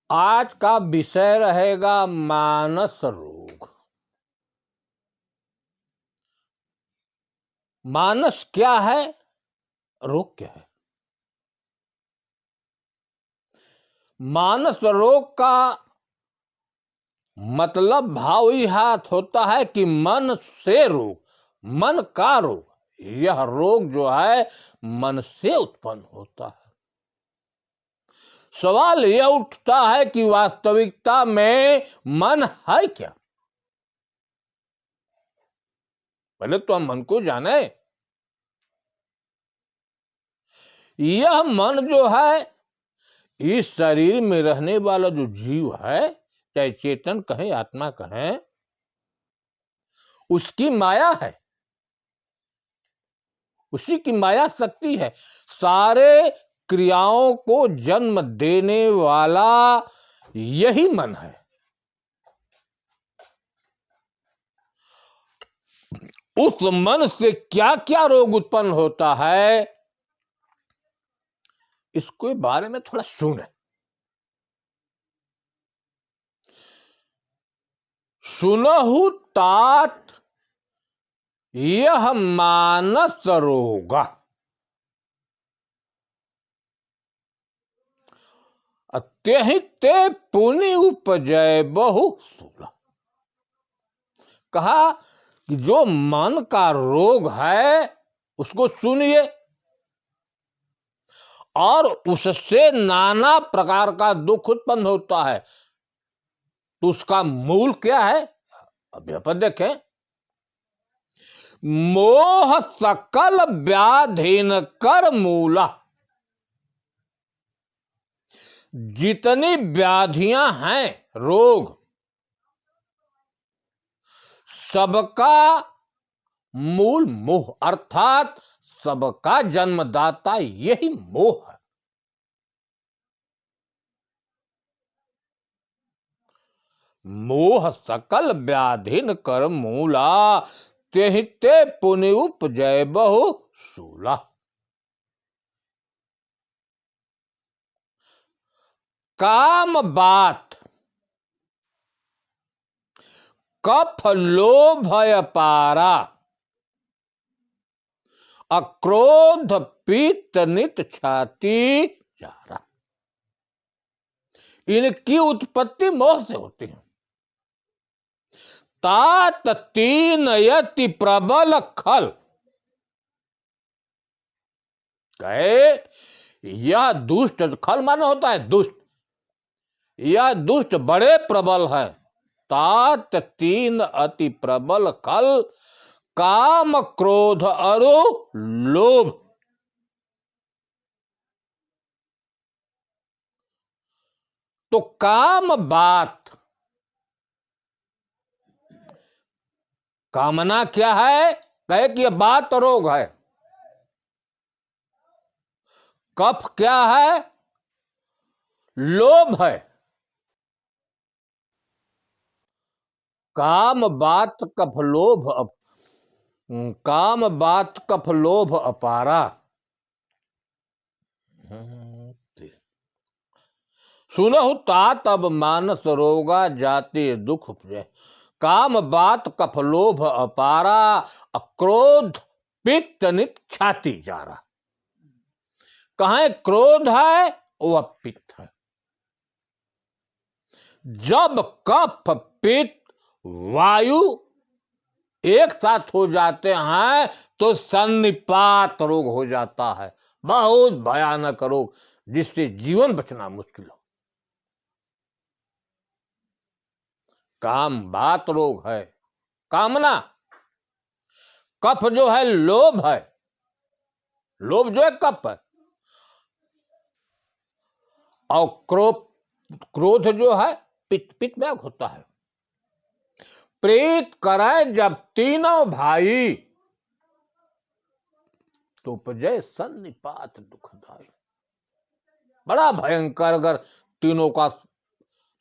आज का विषय रहेगा मानस रोग। मानस क्या है, रोग क्या है? मानस रोग का मतलब भाव हाथ होता है कि मन से रोग, मन का रोग। यह रोग जो है मन से उत्पन्न होता है। सवाल यह उठता है कि वास्तविकता में मन है क्या? पहले तो हम मन को जाने। यह मन जो है, इस शरीर में रहने वाला जो जीव है, चाहे चेतन कहें आत्मा कहें, उसकी माया है, उसी की माया शक्ति है। सारे क्रियाओं को जन्म देने वाला यही मन है। उस मन से क्या क्या रोग उत्पन्न होता है, इसके बारे में थोड़ा सुने। सुनहु तात यह मानस रोग, त्यहि ते पुनि उपजय बहु सूला। कहा कि जो मन का रोग है उसको सुनिए, और उससे नाना प्रकार का दुख उत्पन्न होता है। तो उसका मूल क्या है, अभी अपन देखें। मोह सकल व्याधीन कर मूला। जितनी व्याधियां हैं, रोग, सबका मूल मोह, अर्थात सबका जन्मदाता यही मोह है। मोह सकल व्याधिन कर मूला, तेहि ते पुनि उपजय बहु सूला। काम बात कफ लोभ अपारा, अक्रोध पीत नित छाती जारा। इनकी उत्पत्ति मोह से होती है। तात तीन यति प्रबल खल, कहे यह दुष्ट, खल माने होता है दुष्ट, यह दुष्ट बड़े प्रबल है। तात तीन अति प्रबल खल, काम क्रोध अरु लोभ। तो काम बात, कामना क्या है, कहे कि यह बात रोग है। कफ क्या है, लोभ है। काम बात कफ लोभ, काम बात कफ लोभ अपारा। सुनहु तात अब मानस रोगा, जाते दुख उपजय। काम बात कफ लोभ अपारा, अक्रोध पित्त नित छाती जारा। कहें क्रोध है, वह पित्त है। जब कफ पित्त वायु एक साथ हो जाते हैं तो सन्निपात रोग हो जाता है, बहुत भयानक रोग, जिससे जीवन बचना मुश्किल हो। काम बात रोग है, कामना। कफ जो है लोभ है, लोभ जो है कफ है। और क्रोध जो है पित्त, पित्त व्याग होता है। प्रीत करे जब तीनों भाई, तो उपजय सन्निपात दुखदाई। बड़ा भयंकर अगर तीनों का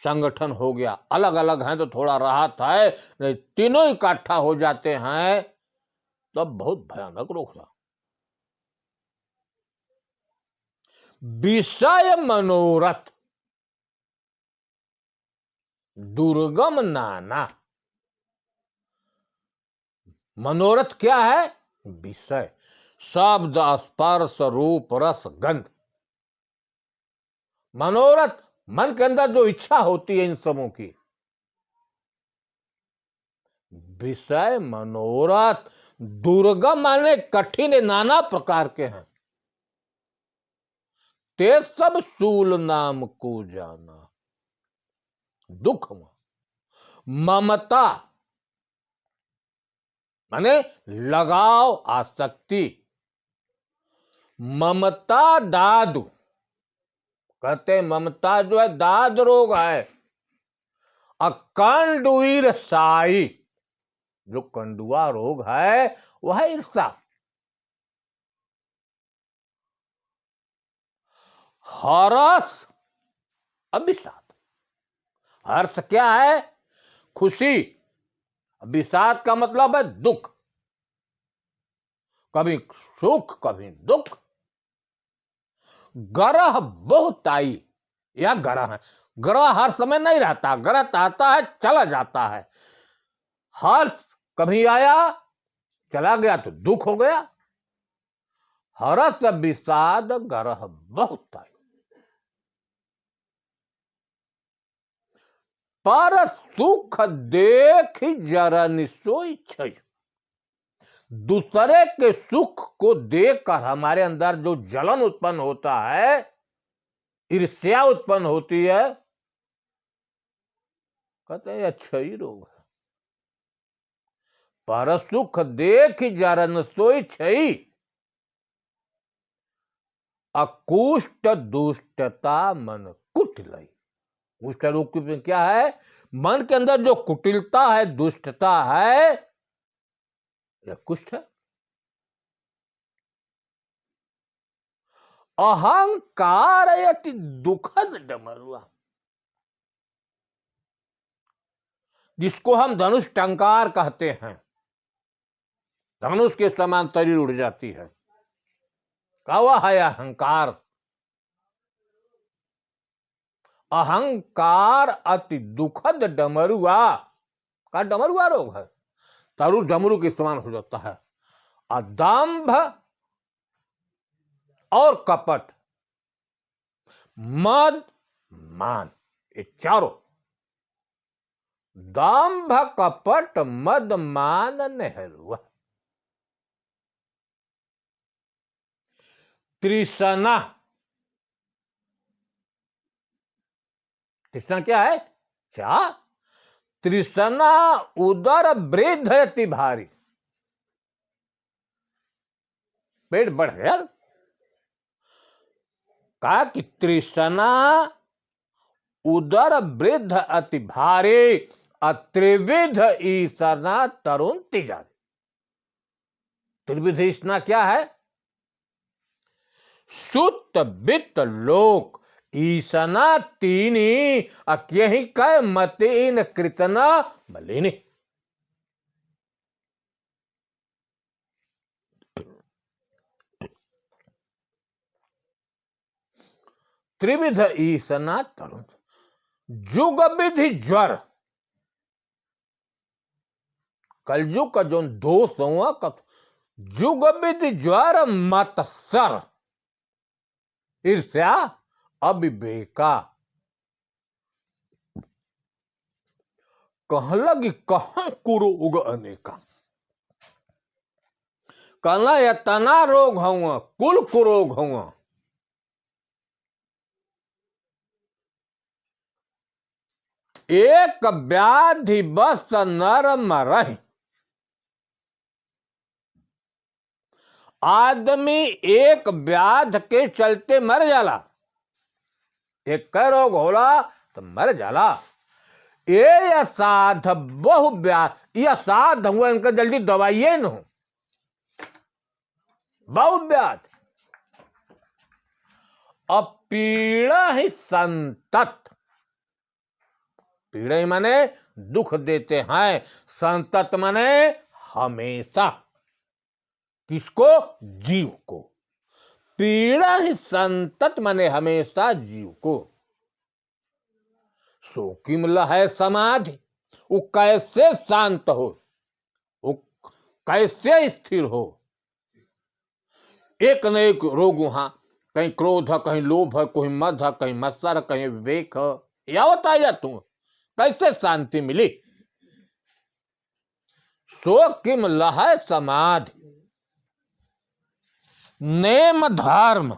संगठन हो गया। अलग अलग हैं तो थोड़ा राहत है, नहीं तीनों इकट्ठा हो जाते हैं तब तो बहुत भयानक रोग था। विषय मनोरथ, दुर्गम नाना। मनोरथ क्या है? विषय, शब्द, स्पर्श, रूप, रस, गंध। मनोरथ मन के अंदर जो इच्छा होती है इन सबों की। विषय मनोरथ दुर्गम माने कठिन, नाना प्रकार के हैं। ते सब शूल नाम को जाना। दुख ममता माने लगाव, आसक्ति। ममता दादु, कहते ममता जो है दाद रोग है। अकंडुईर साई, जो कंडुआ रोग है वह है ईर्षा। हरस अभिषाद। हर्ष क्या है? खुशी। विषाद का मतलब है दुख, कभी सुख कभी दुख। ग्रह बहुताई, यह ग्रह है। ग्रह हर समय नहीं रहता, ग्रह आता है चला जाता है। हर्ष कभी आया चला गया तो दुख हो गया। हर्ष विषाद ग्रह बहुताई। पर सुख देख जरन सोई छै। दूसरे के सुख को देखकर हमारे अंदर जो जलन उत्पन्न होता है, ईर्ष्या उत्पन्न होती है, कहते हैं अच्छा ही रोग है। पर सुख देख जरन सोई छै। अकुष्ट दुष्टता मन कुटिल। कुष्ठ रोग में क्या है? मन के अंदर जो कुटिलता है, दुष्टता है, यह कुष्ठ है। अहंकार अति दुखद डमरुआ, जिसको हम धनुष टंकार कहते हैं। धनुष के समान शरीर उड़ जाती है, कहा है अहंकार। अहंकार अति दुखद डमरुआ का डमरुआ रोग है। तरु डमरू के समान हो जाता है। अदंभ और कपट, मद मान, ये चारों, दंभ कपट मद मान नेहरुआ। तृष्णा, तृष्णा क्या है? चाह। तृष्णा उदर वृद्ध अति भारी, पेट बढ़ गया। कहा कि तृष्णा उदर वृद्ध अति भारी, त्रिविध ईसना तरुण तिजारी। त्रिविध ईसना क्या है? सुत वित्त लोक ईसना तीनी, अक्यहि कै मतीन कृतना मलिनी। त्रिविध ईसना तरुण, जुग विधि ज्वर। कलयुग का जो दोष हुआ, जुग विधि ज्वर मत्सर, ईर्ष्या, अविवेका। कहलगी कहाँ कुरोग अनेका। कहला यतना रोग हुआ, कुल कुरोग हुआ। एक व्याधि बस नर मरहि। आदमी एक व्याध के चलते मर जाला। एक कै रोग होला तो मर जाला। ये साध बहु व्याध, यह साध हुआ, इनका जल्दी दवाइये न हो। बहु व्याध अपीड़ा ही संतत। पीड़ा माने दुख देते हैं, संतत माने हमेशा। किसको? जीव को। पीड़ा ही संतत माने हमेशा जीव को। सो किम लहै समाधि, वो कैसे शांत हो, वो कैसे स्थिर हो। एक न एक रोग वहां, कहीं क्रोध है, कहीं लोभ है, कहीं मद है, कहीं मत्सर है, कहीं विवेक है। या बताया तुम कैसे शांति मिली। सो किम लहै समाधि, नेम धर्म,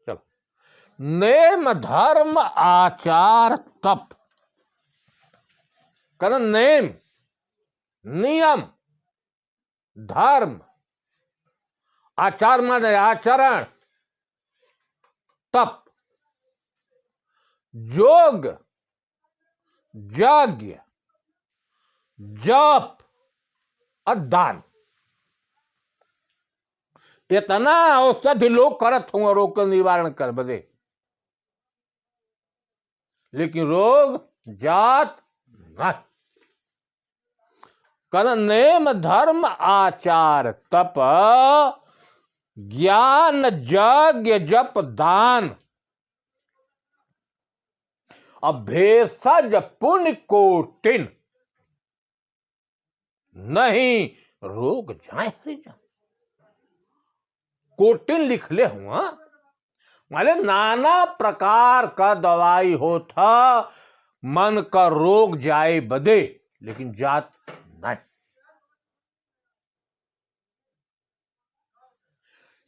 चलो, नेम धर्म आचार तप। कर नेम, नियम, धर्म, आचार माने आचरण, तप, योग, यज्ञ, जप और दान। इतना औषधि लोग करत हुआ रोग का निवारण कर बदे, लेकिन रोग जात न। कर नेम धर्म आचार तप, ज्ञान यज्ञ जप दान, भेषज पुण्य कोटिन, नहीं रोग जाए हरि जान। कोटिन लिख ले हुआ, माले नाना प्रकार का दवाई हो था मन का रोग जाए बदे, लेकिन जात नहीं।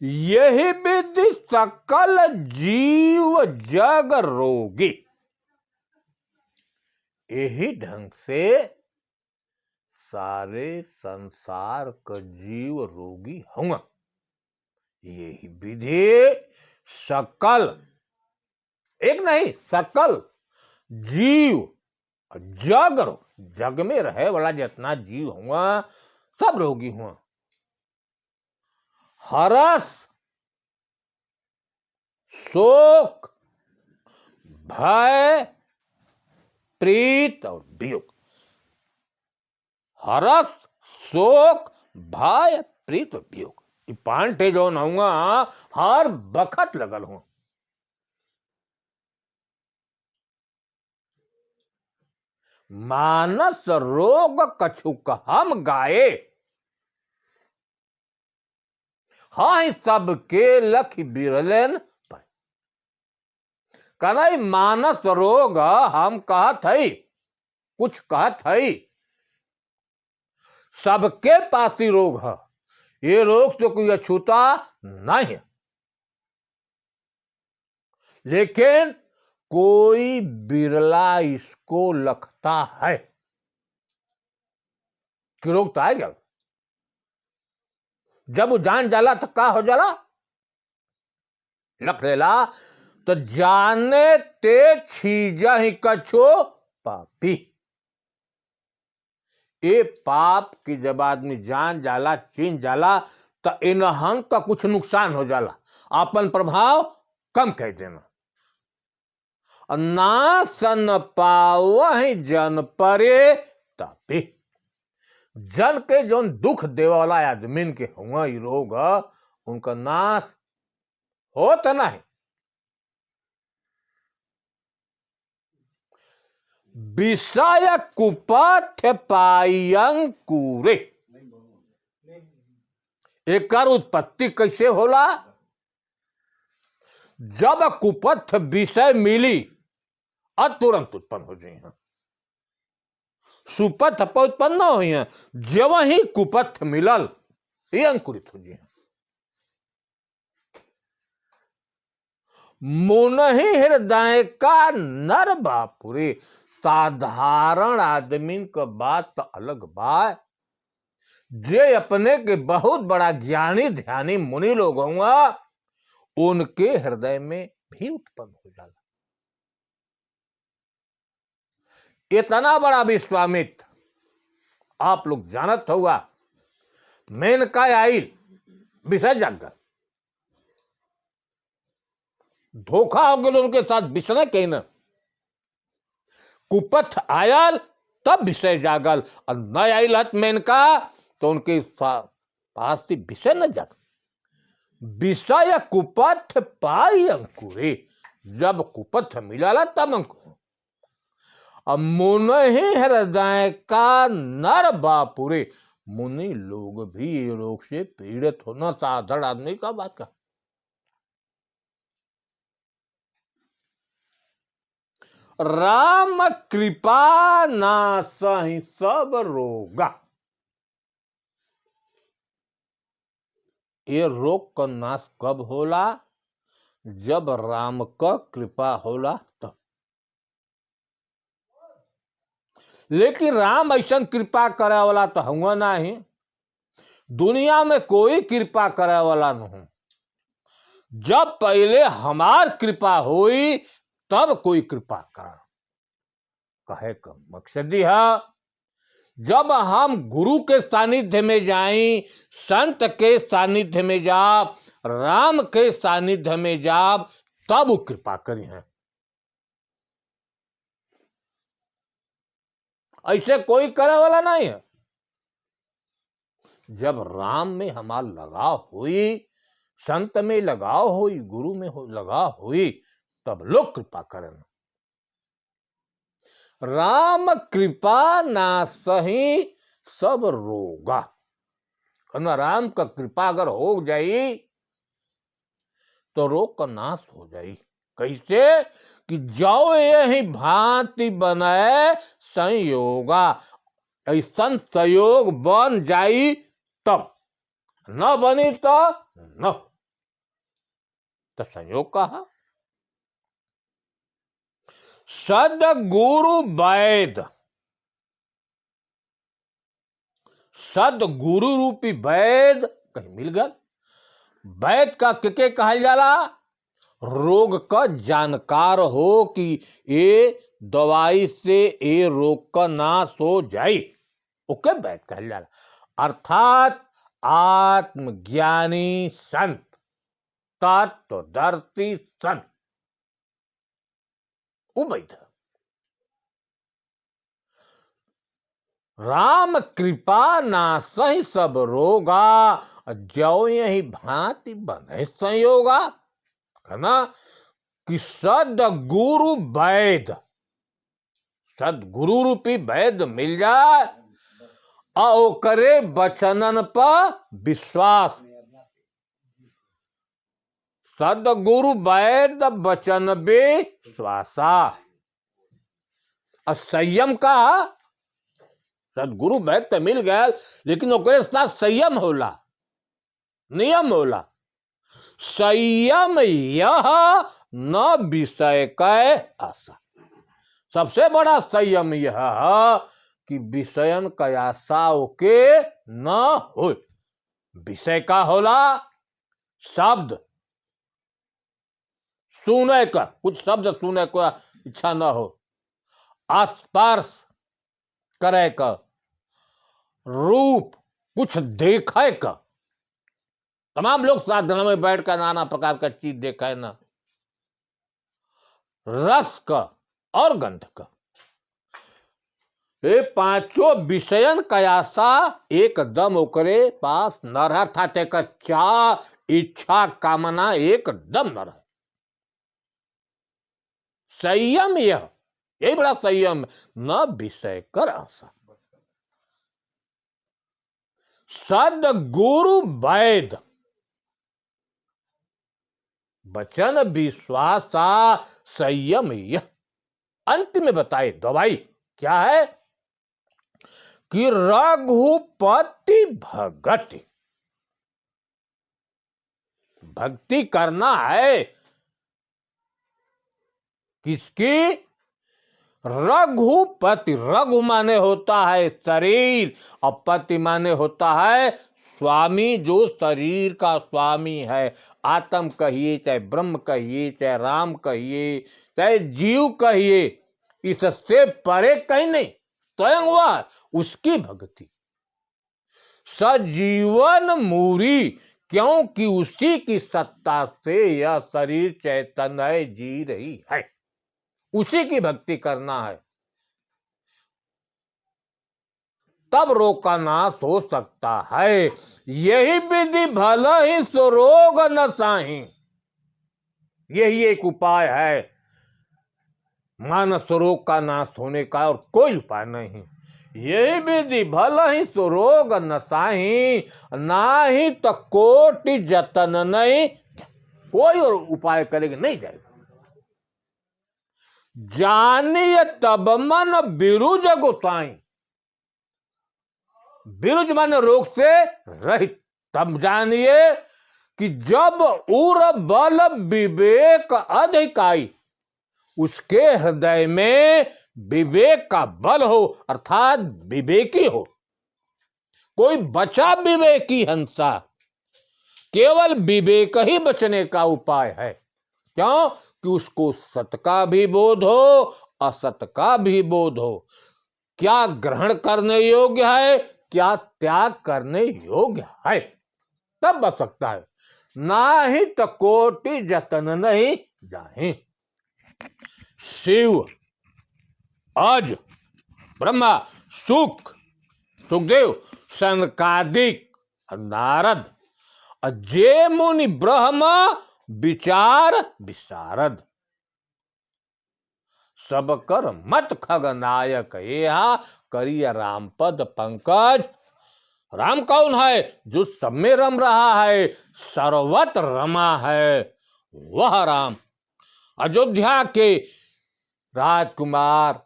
यही विधि सकल जीव जग रोगी, यही ढंग से सारे संसार का जीव रोगी होंगे। यही विधि सकल, एक नहीं सकल जीव जग, जग में रहे वाला जितना जीव हुआ सब रोगी हुआ। हरस, शोक, भय, प्रीत और वियोग। हरस, शोक, भय, प्रीत और वियोग, पांठे जो हुआ हर बखत लगल हुआ। मानस रोग कछुक हम गाए, हाँ सबके लख बिरलन पर। कनाई मानस रोग हम कहत है, कुछ कहत है, सबके पास ही रोग है। ये रोग तो कोई अछूता नहीं है, लेकिन कोई बिरला इसको लखता है कि रोग तो आएगा। जब वो जान जाला तो का हो जाला, लख लेला तो जाने ते छीजा ही कछो पापी। ये पाप की जब आदमी जान जाला, चीन जाला, तो इनहन का कुछ नुकसान हो जाला, अपन प्रभाव कम कह देना। ना सन पावहि जन परे तापी, जन के जो दुख देवे वाला आदमी के हुआ ये रोग, उनका नाश होता नहीं। विषय कुपथ पायंकुरे, एकर उत्पत्ति कैसे होला। जब कुपथ विषय मिली और तुरंत उत्पन्न हो जाए, सुपथ उत्पन्न न हुई है, जब ही कुपथ मिलल ये अंकुरित हो जाए। मुन ही हृदय का नर बापुरे, साधारण आदमी का बात तो अलग बात, जे अपने के बहुत बड़ा ज्ञानी ध्यानी मुनि लोग होंगे उनके हृदय में भी उत्पन्न हो जाला। इतना बड़ा विश्वामित्र आप लोग जानत होगा, मेनका आइल विषय जाग, धोखा हो गया उनके साथ, विषय कहीं न कुपथ आयल तब विषय जागल, और न आयल हत मेनका तो उनके पास विषय न जाग। विषय कुपथ पाई अंकुरे, जब कुपथ मिलला तब अब मुन ही हृदय का नर बापुरे, मुनि लोग भी ये रोग से पीड़ित होना साधारण आदमी का बात का। राम कृपा नासहि सब रोगा, ये रोग का नाश कब होला? जब राम का कृपा होला तब। लेकिन राम ऐसा कृपा करे वाला तो हुआ नहीं, दुनिया में कोई कृपा करे वाला नहीं। जब पहले हमार कृपा हुई तब कोई कृपा कर। कहे का मकसद है, जब हम गुरु के सानिध्य में जाएं, संत के सानिध्य में जाब, राम के सानिध्य में जाब, तब वो कृपा करी है। ऐसे कोई करे वाला नहीं है। जब राम में हमारा लगाव हुई, संत में लगाव हुई, गुरु में लगाव हुई, तब लोग कृपा करें। राम कृपा नासहि सब रोगा, राम का कृपा अगर हो जाई तो रोग का नाश हो जाई। कैसे? कि जाओ यही भांति बनाए संयोगा, ऐसा संयोग बन जाई तब, न बनी तो संयोग कहा। सदगुरु वैद, सदगुरु रूपी वैद कहीं मिल गया। वैद का के कहा जाला? रोग का जानकार हो कि ये दवाई से ये रोग का नाश हो जाए, ओके वैद कहा जाला। अर्थात आत्मज्ञानी संत, तत्वदर्शी संत, वो वैद। राम कृपा नासहि सब रोगा, जो यही भांति बने संयोगा, है ना? कि सदगुरु वैद, सदगुरु रूपी वैद मिल जाए और करे वचनन पर विश्वास। सदगुरु वैद वचन विश्वासा। संयम का, सदगुरु वैद तो मिल गया, लेकिन ओकरे साथ संयम होला, नियम होला। संयम यह न विषय कै आशा, सबसे बड़ा संयम यह है कि विषयन का आशा के न हो। विषय का होला शब्द सुने का, कुछ शब्द सुने का इच्छा न हो, स्पर्श करे का, रूप कुछ देखे का। तमाम लोग साधना में बैठ कर नाना प्रकार का चीज देखा है ना, रस का और गंध का, ये पांचों विषयन का आशा एकदम ओकरे पास न रहा था। तेका चाह इच्छा कामना एकदम न रहा। संयम यही बड़ा संयम, न विषय कर आशा। सदगुरु वैद वचन विश्वासा संयम यह। अंत में बताए दवाई क्या है? कि रघुपति भगति, भक्ति करना है किसकी? रघुपति। रघु माने होता है शरीर और पति माने होता है स्वामी, जो शरीर का स्वामी है। आत्म कहिए, चाहे ब्रह्म कहिए, चाहे राम कहिए, चाहे जीव कहिए, इससे परे कहीं नहीं, स्वयं वह, उसकी भक्ति। सजीवन मूरी, क्योंकि उसी की सत्ता से यह शरीर चैतन्य जी रही है, उसी की भक्ति करना है, तब रोग का नाश हो सकता है। यही विधि भले ही सो रोग न साही, यही एक उपाय है मानस रोग का नाश होने का, और कोई उपाय नहीं। यही विधि भल ही सुरोग नसाही, नाही तो कोटि जतन नहीं। कोई और उपाय करेगा नहीं जाएगा। जानिए तब मन बिरुज गोसाई, बिरुज मन रोग से रहित। तब जानिए कि जब उर बल विवेक अधिकाई, उसके हृदय में विवेक का बल हो, अर्थात विवेकी हो। कोई बचा विवेकी हंसा, केवल विवेक ही बचने का उपाय है। क्यों? कि उसको सत का भी बोध हो, असत का भी बोध हो। क्या ग्रहण करने योग्य है, क्या त्याग करने योग्य है, तब बच सकता है। ना ही तो कोटि जतन नहीं जाहि। शिव, अज, ब्रह्मा, सुखदेव, सनकादिक, नारद, जे मुनि ब्रह्म विचार विशारद, सब कर मत खग नायक यहा, करिय राम पद पंकज। राम कौन है? जो सब में रम रहा है, सर्वत्र रमा है, वह राम। अयोध्या के राजकुमार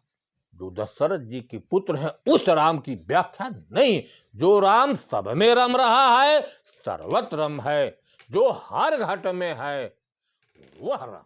जो दशरथ जी के पुत्र हैं, उस राम की व्याख्या नहीं। जो राम सब में रम रहा है, सर्वत्र रम है, जो हर घट में है, वह राम।